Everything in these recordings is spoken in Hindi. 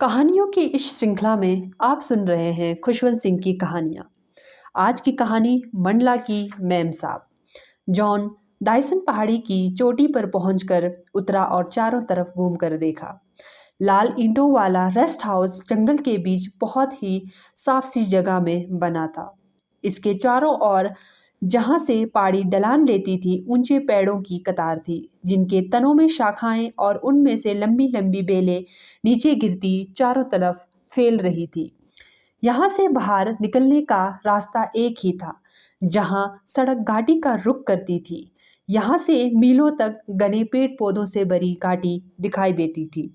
कहानियों की इस श्रृंखला में आप सुन रहे हैं खुशवंत सिंह की कहानियाँ। आज की कहानी मंडला की मेम साहब। जॉन डायसन पहाड़ी की चोटी पर पहुंचकर उतरा और चारों तरफ घूमकर देखा। लाल ईंटों वाला रेस्ट हाउस जंगल के बीच बहुत ही साफ सी जगह में बना था। इसके चारों ओर जहां से पहाड़ी ढलान लेती थी ऊंचे पेड़ों की कतार थी, जिनके तनों में शाखाएं और उनमें से लंबी लंबी बेलें नीचे गिरती चारों तरफ फैल रही थी। यहाँ से बाहर निकलने का रास्ता एक ही था, जहाँ सड़क घाटी का रुख करती थी। यहाँ से मीलों तक घने पेड़ पौधों से भरी घाटी दिखाई देती थी।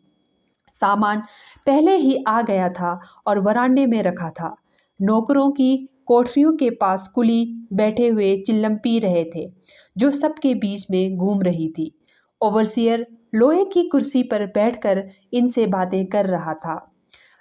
सामान पहले ही आ गया था और वरांडे में रखा था। नौकरों की कोठरियों के पास कुली बैठे हुए चिल्लम पी रहे थे, जो सबके बीच में घूम रही थी। ओवरसियर लोहे की कुर्सी पर बैठकर इनसे बातें कर रहा था।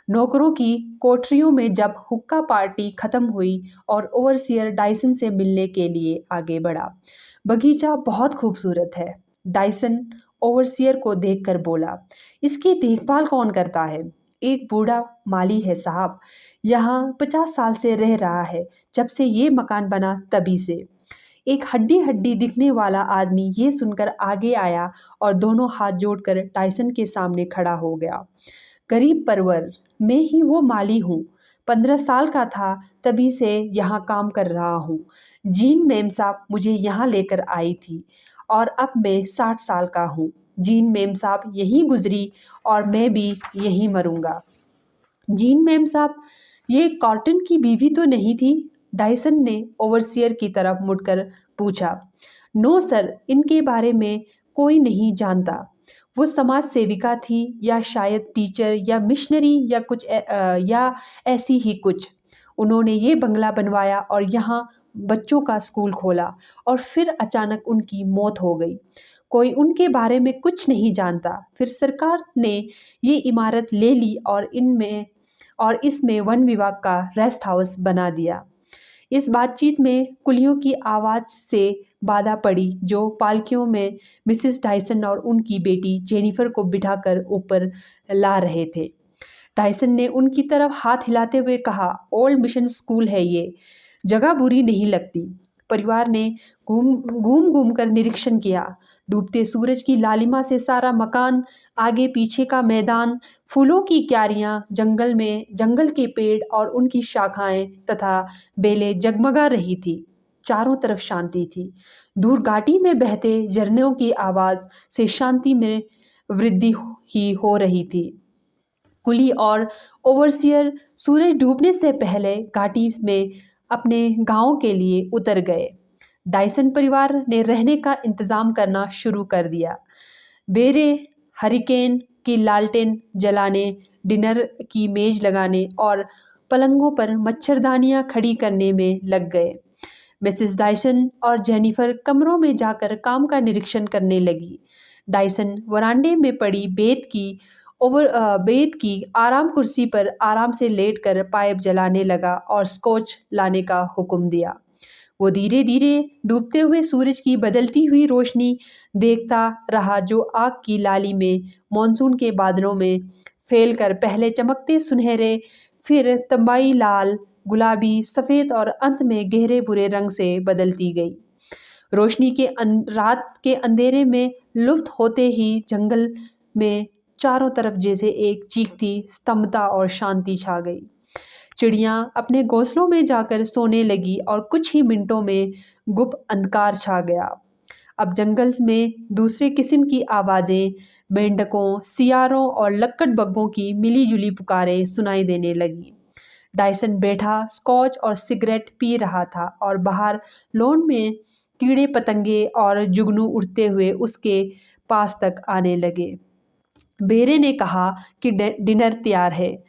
नौकरों की कोठरियों में जब हुक्का पार्टी खत्म हुई और ओवरसियर डायसन से मिलने के लिए आगे बढ़ा। बगीचा बहुत खूबसूरत है, डायसन ओवरसियर को देखकर बोला। इसकी देखभाल कौन करता है? एक बूढ़ा माली है साहब, यहाँ 50 साल से रह रहा है, जब से ये मकान बना तभी से। एक हड्डी हड्डी दिखने वाला आदमी ये सुनकर आगे आया और दोनों हाथ जोड़कर टाइसन के सामने खड़ा हो गया। गरीब परवर, मैं ही वो माली हूँ। 15 साल का था तभी से यहाँ काम कर रहा हूँ। जीन मेम साहब मुझे यहाँ लेकर आई थी और अब मैं 60 साल का हूँ। जीन मेम साहब यहीं गुजरी और मैं भी यहीं मरूंगा। जीन मेम साहब, ये कॉटन की बीवी तो नहीं थी? डायसन ने ओवरसियर की तरफ मुड़कर पूछा। नो सर, इनके बारे में कोई नहीं जानता। वो समाज सेविका थी या शायद टीचर या मिशनरी या या ऐसी ही कुछ। उन्होंने ये बंगला बनवाया और यहाँ बच्चों का स्कूल खोला और फिर अचानक उनकी मौत हो गई। कोई उनके बारे में कुछ नहीं जानता। फिर सरकार ने ये इमारत ले ली और इसमें वन विभाग का रेस्ट हाउस बना दिया। इस बातचीत में कुलियों की आवाज़ से बाधा पड़ी, जो पालकियों में मिसेस डायसन और उनकी बेटी जेनिफर को बिठाकर ऊपर ला रहे थे। डायसन ने उनकी तरफ हाथ हिलाते हुए कहा, ओल्ड मिशन स्कूल है ये, जगह बुरी नहीं लगती। परिवार ने घूम घूम घूम कर निरीक्षण किया। डूबते सूरज की लालिमा से सारा मकान, आगे पीछे का मैदान, फूलों की क्यारियां, जंगल के पेड़ और उनकी शाखाएं तथा बेलें जगमगा रही थी। चारों तरफ शांति थी। दूर घाटी में बहते झरनों की आवाज से शांति में वृद्धि ही हो रही थी। कुली और ओवरसियर सूरज डूबने से पहले घाटी में अपने गांव के लिए उतर गए। डायसन परिवार ने रहने का इंतजाम करना शुरू कर दिया। बेरे हरिकेन की लालटेन जलाने, डिनर की मेज लगाने और पलंगों पर मच्छरदानियां खड़ी करने में लग गए। मिसेस डायसन और जेनिफर कमरों में जाकर काम का निरीक्षण करने लगी। डायसन वरांडे में पड़ी बेत की आराम कुर्सी पर आराम से लेटकर पाइप जलाने लगा और स्कॉच लाने का हुक्म दिया। वो धीरे धीरे डूबते हुए सूरज की बदलती हुई रोशनी देखता रहा, जो आग की लाली में मॉनसून के बादलों में फैलकर पहले चमकते सुनहरे, फिर तंबाई लाल, गुलाबी, सफ़ेद और अंत में गहरे भूरे रंग से बदलती गई। रोशनी के रात के अंधेरे में लुप्त होते ही जंगल में चारों तरफ जैसे एक चीखती स्तब्धता और शांति छा गई। चिड़ियां अपने घोंसलों में जाकर सोने लगी और कुछ ही मिनटों में गुप्त अंधकार छा गया। अब जंगल में दूसरे किस्म की आवाज़ें, मेंढकों, सियारों और लक्कड़बग्गों की मिलीजुली पुकारें सुनाई देने लगी। डायसन बैठा स्कॉच और सिगरेट पी रहा था और बाहर लॉन में कीड़े पतंगे और जुगनू उड़ते हुए उसके पास तक आने लगे। बेरे ने कहा कि डिनर तैयार है।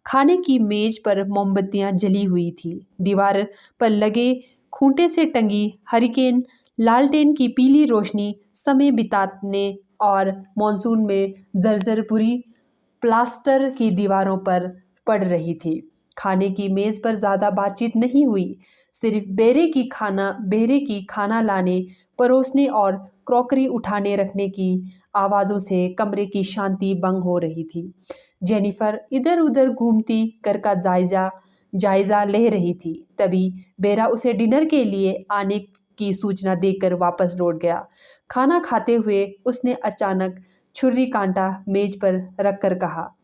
खाने की मेज पर मोमबत्तियां जली हुई थी। दीवार पर लगे खूंटे से टंगी हरिकेन लालटेन की पीली रोशनी समय बिताने और मॉनसून में जर्जर पूरी प्लास्टर की दीवारों पर पड़ रही थी। खाने की मेज पर ज़्यादा बातचीत नहीं हुई। सिर्फ बेरे की खाना लाने, परोसने और क्रॉकरी उठाने रखने की आवाज़ों से कमरे की शांति भंग हो रही थी। जेनिफर इधर उधर घूमती घर का जायजा ले रही थी। तभी बेरा उसे डिनर के लिए आने की सूचना देकर वापस लौट गया। खाना खाते हुए उसने अचानक छुरी कांटा मेज पर रखकर कहा,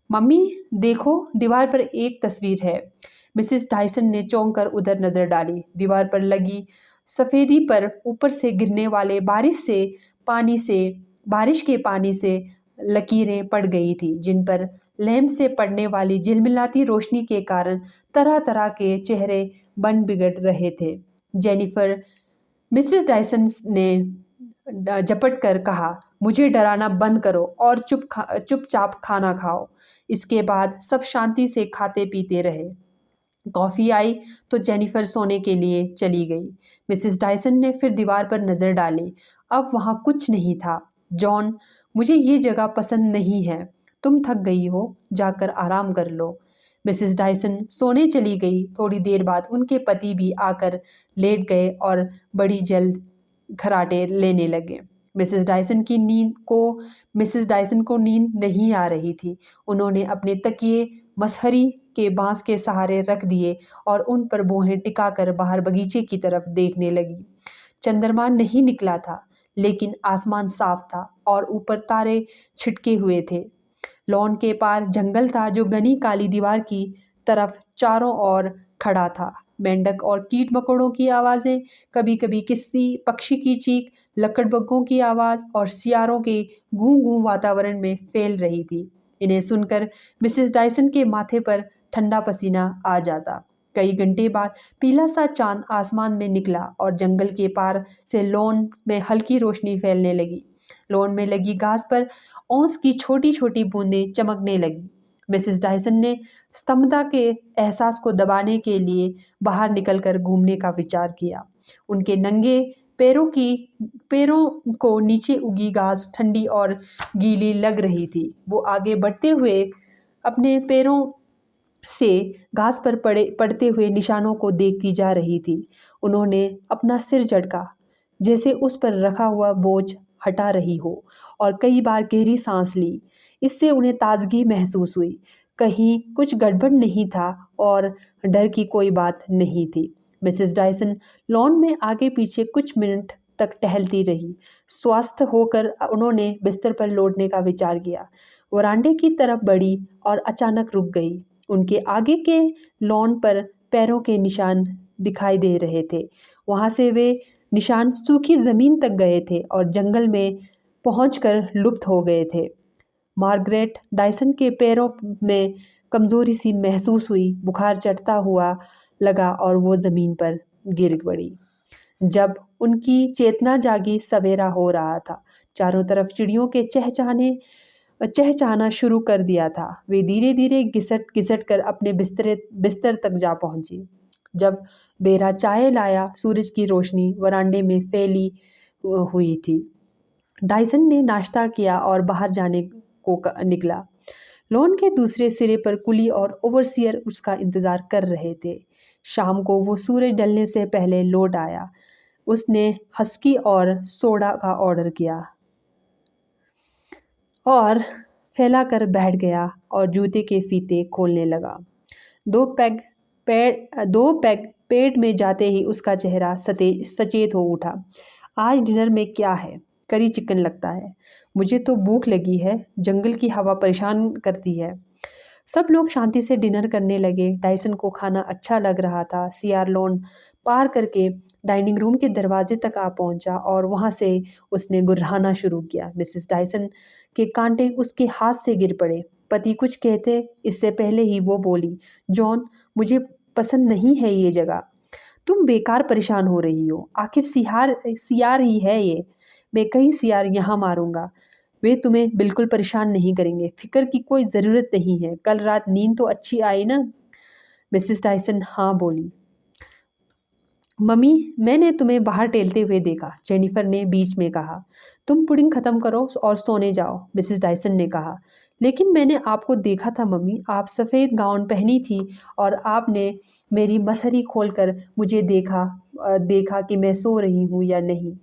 मम्मी देखो, दीवार पर एक तस्वीर है। मिसेस डायसन ने चौंक कर उधर नजर डाली। दीवार पर लगी सफेदी पर ऊपर से गिरने वाले बारिश के पानी से लकीरें पड़ गई थी, जिन पर लैंप से पड़ने वाली झिलमिलाती रोशनी के कारण तरह तरह के चेहरे बन बिगड़ रहे थे। जेनिफर मिसेस डायसन ने झपट कर कहा, मुझे डराना बंद करो और चुपचाप खाना खाओ। इसके बाद सब शांति से खाते पीते रहे। कॉफ़ी आई तो जेनिफर सोने के लिए चली गई। मिसेस डायसन ने फिर दीवार पर नज़र डाली। अब वहाँ कुछ नहीं था। जॉन, मुझे ये जगह पसंद नहीं है। तुम थक गई हो, जाकर आराम कर लो। मिसेस डायसन सोने चली गई। थोड़ी देर बाद उनके पति भी आकर लेट गए और बड़ी जल्द खर्राटे लेने लगे। मिसेस डायसन को नींद नहीं आ रही थी। उन्होंने अपने तकिए मसहरी के बांस के सहारे रख दिए और उन पर भौहें टिकाकर बाहर बगीचे की तरफ देखने लगी। चंद्रमा नहीं निकला था, लेकिन आसमान साफ था और ऊपर तारे छिटके हुए थे। लॉन के पार जंगल था जो घनी काली दीवार की तरफ चारों ओर खड़ा था। मेंढक और कीट मकोड़ों की आवाज़ें, कभी कभी किसी पक्षी की चीख, लकड़बग्घों की आवाज़ और सियारों के गूं गूं वातावरण में फैल रही थी। इन्हें सुनकर मिसेस डायसन के माथे पर ठंडा पसीना आ जाता। कई घंटे बाद पीला सा चांद आसमान में निकला और जंगल के पार से लॉन में हल्की रोशनी फैलने लगी। लॉन में लगी घास पर ओस की छोटी छोटी बूंदें चमकने लगी। मिसेस डायसन ने स्तब्धता के एहसास को दबाने के लिए बाहर निकलकर घूमने का विचार किया। उनके नंगे पैरों को नीचे उगी घास ठंडी और गीली लग रही थी। वो आगे बढ़ते हुए अपने पैरों से घास पर पड़ते हुए निशानों को देखती जा रही थी। उन्होंने अपना सिर झटका, जैसे उस पर रखा हुआ बोझ हटा रही हो, और कई बार गहरी सांस ली। इससे उन्हें ताजगी महसूस हुई। कहीं कुछ गड़बड़ नहीं था और डर की कोई बात नहीं थी। मिसेस डायसन लॉन में आगे पीछे कुछ मिनट तक टहलती रही। स्वस्थ होकर उन्होंने बिस्तर पर लौटने का विचार किया। वरांडे की तरफ बढ़ी और अचानक रुक गई। उनके आगे के लॉन पर पैरों के निशान दिखाई दे रहे थे। वहां से वे निशान सूखी जमीन तक गए थे और जंगल में पहुंचकर लुप्त हो गए थे। मार्गरेट डायसन के पैरों में कमजोरी सी महसूस हुई, बुखार चढ़ता हुआ लगा और वो जमीन पर गिर पड़ी। जब उनकी चेतना जागी, सवेरा हो रहा था। चारों तरफ चिड़ियों के चहचहाना शुरू कर दिया था। वे धीरे धीरे घिसट घिसट कर अपने बिस्तर तक जा पहुंची। जब बेरा चाय लाया, सूरज की रोशनी वरांडे में फैली हुई थी। डायसन ने नाश्ता किया और बाहर जाने को निकला। लॉन के दूसरे सिरे पर कुली और ओवरसियर उसका इंतजार कर रहे थे। शाम को वो सूरज ढलने से पहले लौट आया। उसने हस्की और सोडा का ऑर्डर किया और फैला कर बैठ गया और जूते के फीते खोलने लगा। दो पैग पेट में जाते ही उसका चेहरा सचेत हो उठा। आज डिनर में क्या है? करी चिकन लगता है। मुझे तो भूख लगी है। जंगल की हवा परेशान करती है। सब लोग शांति से डिनर करने लगे। डायसन को खाना अच्छा लग रहा था। सियार लॉन पार करके डाइनिंग रूम के दरवाजे तक आ पहुंचा और वहां से उसने गुर्राना शुरू किया। मिसेस डायसन के कांटे उसके हाथ से गिर पड़े। पति कुछ कहते इससे पहले ही वो बोली, जॉन, मुझे पसंद नहीं है ये जगह। तुम बेकार परेशान हो रही हो। आखिर सियार ही है ये। मैं कई सियार यहाँ मारूंगा। वे तुम्हें बिल्कुल परेशान नहीं करेंगे। फिक्र की कोई ज़रूरत नहीं है। कल रात नींद तो अच्छी आई ना? मिसेस डायसन हाँ बोली। मम्मी, मैंने तुम्हें बाहर टहलते हुए देखा, जेनिफर ने बीच में कहा। तुम पुडिंग ख़त्म करो और सोने जाओ, मिसेस डायसन ने कहा। लेकिन मैंने आपको देखा था मम्मी, आप सफ़ेद गाउन पहनी थी और आपने मेरी मसहरी खोलकर मुझे देखा कि मैं सो रही हूँ या नहीं,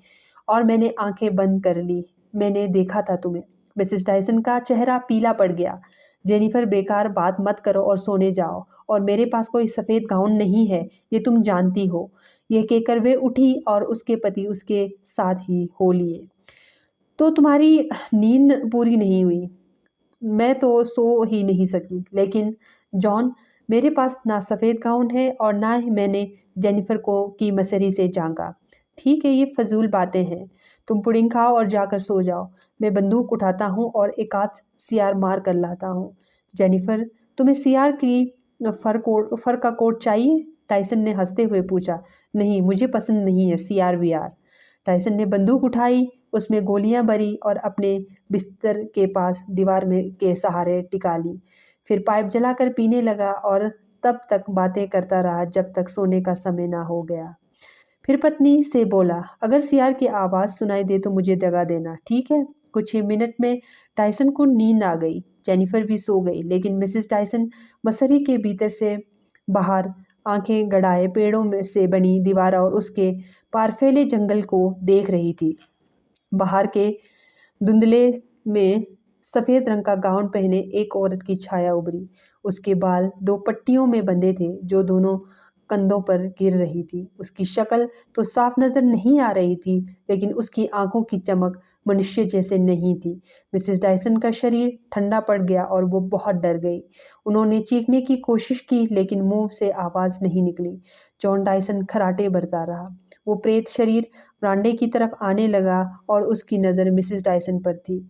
और मैंने आंखें बंद कर ली। मैंने देखा था तुम्हें। मिसेस डायसन का चेहरा पीला पड़ गया। जेनिफर, बेकार बात मत करो और सोने जाओ। और मेरे पास कोई सफ़ेद गाउन नहीं है, ये तुम जानती हो। यह कहकर वे उठी और उसके पति उसके साथ ही हो लिए। तो तुम्हारी नींद पूरी नहीं हुई? मैं तो सो ही नहीं सकी। लेकिन जॉन, मेरे पास ना सफ़ेद गाउन है और ना ही मैंने जेनिफर को की मसरी से झांका। ठीक है, ये फजूल बातें हैं। तुम पुडिंग खाओ और जाकर सो जाओ। मैं बंदूक उठाता हूँ और एक आध सियार मार कर लाता हूँ। जेनिफर, तुम्हें सियार की फर का कोट चाहिए? टाइसन ने हंसते हुए पूछा। नहीं, मुझे पसंद नहीं है सियार वियार। टाइसन ने बंदूक उठाई, उसमें गोलियां भरी और अपने बिस्तर के पास दीवार में के सहारे टिका ली। फिर पाइप जलाकर पीने लगा और तब तक बातें करता रहा जब तक सोने का समय ना हो गया। फिर पत्नी से बोला, अगर सियार की आवाज़ सुनाई दे तो मुझे जगा देना, ठीक है? कुछ ही मिनट में टाइसन को नींद आ गई। जेनिफर भी सो गई, लेकिन मिसेस टाइसन मसरी के भीतर से बाहर आंखें गड़ाए पेड़ों में से बनी दीवार और उसके पार फैले जंगल को देख रही थी। बाहर के धुंधले में सफ़ेद रंग का गाउन पहने एक औरत की छाया उभरी। उसके बाल दो पट्टियों में बंधे थे जो दोनों कंधों पर गिर रही थी। उसकी शक्ल तो साफ नजर नहीं आ रही थी, लेकिन उसकी आंखों की चमक मनुष्य जैसे नहीं थी। मिसेस डायसन का शरीर ठंडा पड़ गया और वो बहुत डर गई। उन्होंने चीखने की कोशिश की, लेकिन मुंह से आवाज़ नहीं निकली। जॉन डायसन खर्राटे भरता रहा। वो प्रेत शरीर बरामदे की तरफ आने लगा और उसकी नज़र मिसेस डायसन पर थी।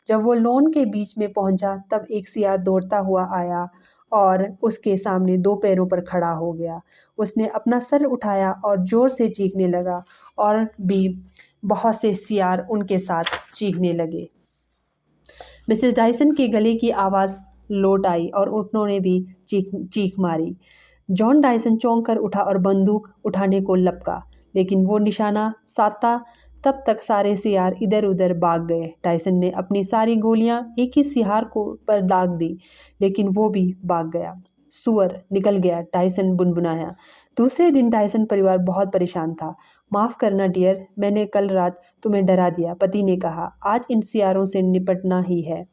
जब वो लॉन के बीच में पहुंचा, तब एक सियार दौड़ता हुआ आया और उसके सामने दो पैरों पर खड़ा हो गया। उसने अपना सर उठाया और जोर से चीखने लगा, और भी बहुत से सियार उनके साथ चीखने लगे। मिसेस डायसन के गले की आवाज़ लौट आई और उन्होंने भी चीख चीख मारी। जॉन डायसन चौंक कर उठा और बंदूक उठाने को लपका, लेकिन वो निशाना साधा तब तक सारे सियार इधर उधर भाग गए। टाइसन ने अपनी सारी गोलियां एक ही सियार को पर दाग दी, लेकिन वो भी भाग गया। सुअर निकल गया, टाइसन बुनबुनाया। दूसरे दिन टाइसन परिवार बहुत परेशान था। माफ़ करना डियर, मैंने कल रात तुम्हें डरा दिया, पति ने कहा। आज इन सियारों से निपटना ही है।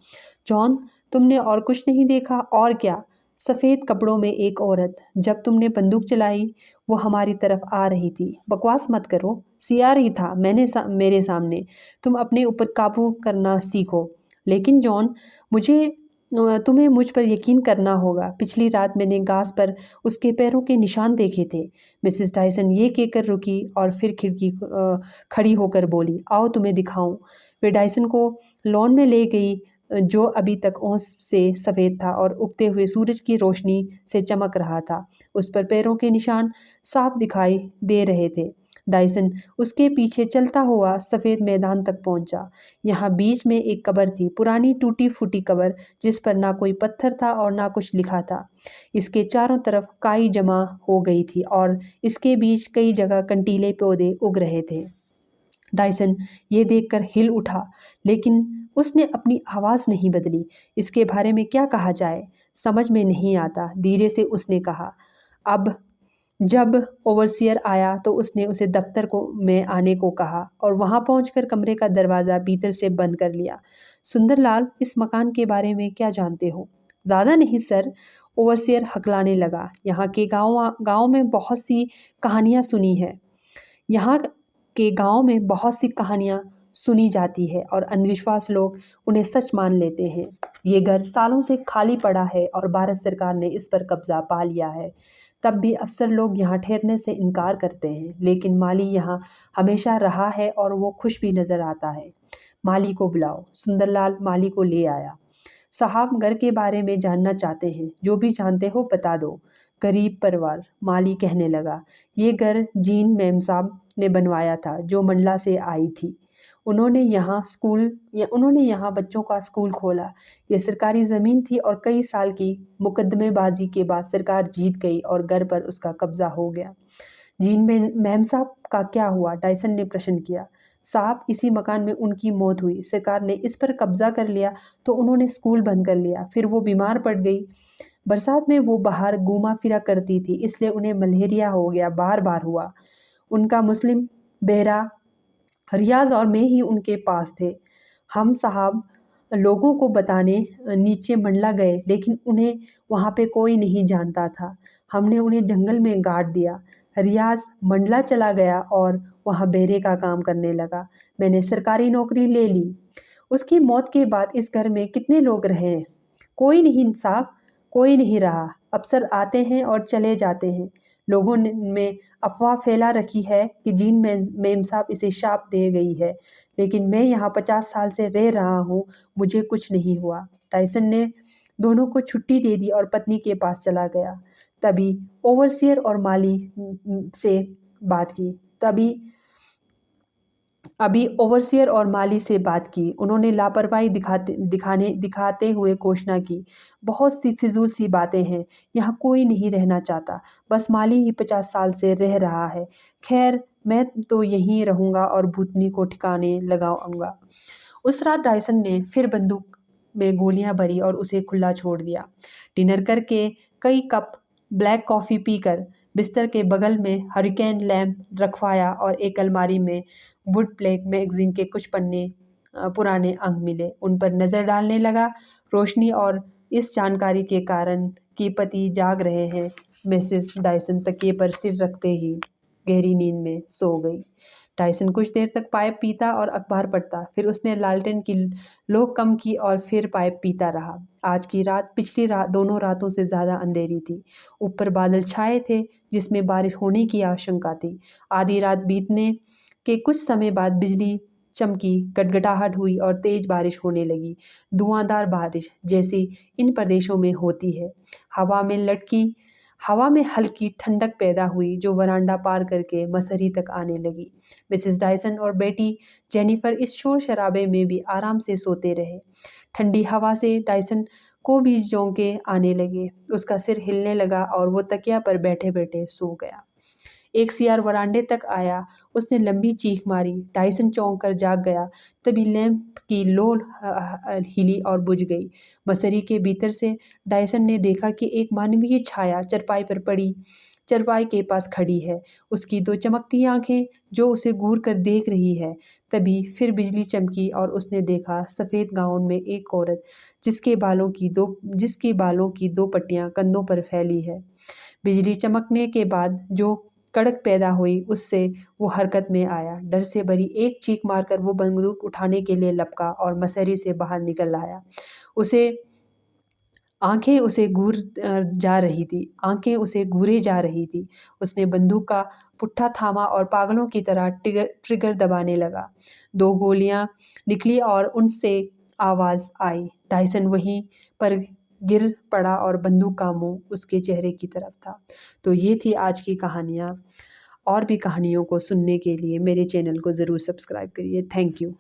जॉन, तुमने और कुछ नहीं देखा? और क्या, सफ़ेद कपड़ों में एक औरत। जब तुमने बंदूक चलाई वो हमारी तरफ आ रही थी। बकवास मत करो, सियार ही था मेरे सामने। तुम अपने ऊपर काबू करना सीखो। लेकिन जॉन, तुम्हें मुझ पर यकीन करना होगा। पिछली रात मैंने घास पर उसके पैरों के निशान देखे थे। मिसेस डायसन ये कहकर रुकी और फिर खड़ी होकर बोली, आओ तुम्हें दिखाऊं। वे डायसन को लॉन में ले गई, जो अभी तक ओस से सफ़ेद था और उगते हुए सूरज की रोशनी से चमक रहा था। उस पर पैरों के निशान साफ दिखाई दे रहे थे। डायसन उसके पीछे चलता हुआ सफ़ेद मैदान तक पहुंचा। यहाँ बीच में एक कब्र थी, पुरानी टूटी फूटी कब्र, जिस पर ना कोई पत्थर था और ना कुछ लिखा था। इसके चारों तरफ काई जमा हो गई थी और इसके बीच कई जगह कंटीले पौधे उग रहे थे। डायसन ये देखकर हिल उठा, लेकिन उसने अपनी आवाज़ नहीं बदली। इसके बारे में क्या कहा जाए, समझ में नहीं आता। धीरे से उसने कहा, अब जब ओवरसियर आया तो उसने उसे दफ्तर को में आने को कहा और वहां पहुंचकर कमरे का दरवाज़ा भीतर से बंद कर लिया। सुंदरलाल, इस मकान के बारे में क्या जानते हो? ज़्यादा नहीं सर, ओवरसियर हकलाने लगा। यहाँ के गांव में बहुत सी कहानियाँ सुनी है। यहाँ के गांव में बहुत सी कहानियाँ सुनी जाती है और अंधविश्वास लोग उन्हें सच मान लेते हैं। ये घर सालों से खाली पड़ा है और भारत सरकार ने इस पर कब्जा पा लिया है। तब भी अफसर लोग यहाँ ठहरने से इनकार करते हैं, लेकिन माली यहाँ हमेशा रहा है और वो खुश भी नज़र आता है। माली को बुलाओ। सुंदरलाल माली को ले आया। साहब, घर के बारे में जानना चाहते हैं? जो भी जानते हो बता दो। गरीब परिवार, माली कहने लगा। ये घर जीन मैम साहब ने बनवाया था, जो मंडला से आई थी। उन्होंने यहाँ बच्चों का स्कूल खोला। ये सरकारी ज़मीन थी और कई साल की मुकदमेबाजी के बाद सरकार जीत गई और घर पर उसका कब्जा हो गया। जीन मैम साहब का क्या हुआ? टाइसन ने प्रश्न किया। साहब, इसी मकान में उनकी मौत हुई। सरकार ने इस पर कब्जा कर लिया तो उन्होंने स्कूल बंद कर लिया। फिर वो बीमार पड़ गई। बरसात में वो बाहर घूमा फिरा करती थी, इसलिए उन्हें मलेरिया हो गया, बार बार हुआ। उनका मुस्लिम बेहरा रियाज और मैं ही उनके पास थे। हम साहब लोगों को बताने नीचे मंडला गए, लेकिन उन्हें वहाँ पे कोई नहीं जानता था। हमने उन्हें जंगल में गाड़ दिया। रियाज मंडला चला गया और वहाँ बेरे का काम करने लगा। मैंने सरकारी नौकरी ले ली। उसकी मौत के बाद इस घर में कितने लोग रहे? कोई नहीं साहब, कोई नहीं रहा। अफसर आते हैं और चले जाते हैं। लोगों ने में अफवाह फैला रखी है कि जीन मेम साहब इसे शाप दे गई है, लेकिन मैं यहाँ 50 साल से रह रहा हूँ, मुझे कुछ नहीं हुआ। टाइसन ने दोनों को छुट्टी दे दी और पत्नी के पास चला गया। तभी ओवरसियर और माली से बात की तभी अभी ओवरसियर और माली से बात की। उन्होंने लापरवाही दिखाते हुए घोषणा की, बहुत सी फिजूल सी बातें हैं, यहाँ कोई नहीं रहना चाहता, बस माली ही 50 साल से रह रहा है। खैर, मैं तो यहीं रहूंगा और भूतनी को ठिकाने लगाऊंगा। उस रात डायसन ने फिर बंदूक में गोलियां भरी और उसे खुला छोड़ दिया। डिनर करके कई कप ब्लैक कॉफ़ी पीकर बिस्तर के बगल में हरिकेन लैंप रखवाया और एक अलमारी में वुड प्लेग मैगजीन के कुछ पन्ने पुराने अंक मिले, उन पर नज़र डालने लगा। रोशनी और इस जानकारी के कारण कि पति जाग रहे हैं, मिसेस डायसन तकिए पर सिर रखते ही गहरी नींद में सो गई। डायसन कुछ देर तक पाइप पीता और अखबार पढ़ता, फिर उसने लालटेन की लो कम की और फिर पाइप पीता रहा। आज की रात पिछली रात दोनों रातों से ज़्यादा अंधेरी थी। ऊपर बादल छाए थे जिसमें बारिश होने की आशंका थी। आधी रात बीतने के कुछ समय बाद बिजली चमकी, गड़गड़ाहट हुई और तेज बारिश होने लगी। धुआंधार बारिश जैसी इन प्रदेशों में होती है। हवा में हल्की ठंडक पैदा हुई जो वरांडा पार करके मसहरी तक आने लगी। मिसेस डायसन और बेटी जेनिफर इस शोर शराबे में भी आराम से सोते रहे। ठंडी हवा से डायसन को भी झोंके आने लगे। उसका सिर हिलने लगा और वो तकिया पर बैठे बैठे सो गया। एक सियार वरांडे तक आया। उसने लंबी चीख मारी। डायसन चौंक कर जाग गया। तभी लैंप की लो हिली और बुझ गई। मसरी के भीतर से डायसन ने देखा कि एक मानवीय छाया चरपाई पर पड़ी चरपाई के पास खड़ी है। उसकी दो चमकती आंखें जो उसे घूर कर देख रही है। तभी फिर बिजली चमकी और उसने देखा सफ़ेद गाउन में एक औरत जिसके बालों की दो पट्टियां कंधों पर फैली है। बिजली चमकने के बाद जो कड़क पैदा हुई उससे वो हरकत में आया। डर से भरी एक चीख मारकर वो बंदूक उठाने के लिए लपका और मसहरी से बाहर निकल आया। आंखें उसे घूरे जा रही थी। उसने बंदूक का पुट्ठा थामा और पागलों की तरह ट्रिगर दबाने लगा। दो गोलियां निकली और उनसे आवाज़ आई। डायसन वहीं पर गिर पड़ा और बंदूक का मुंह उसके चेहरे की तरफ था। तो ये थी आज की कहानियाँ। और भी कहानियों को सुनने के लिए मेरे चैनल को ज़रूर सब्सक्राइब करिए। Thank you.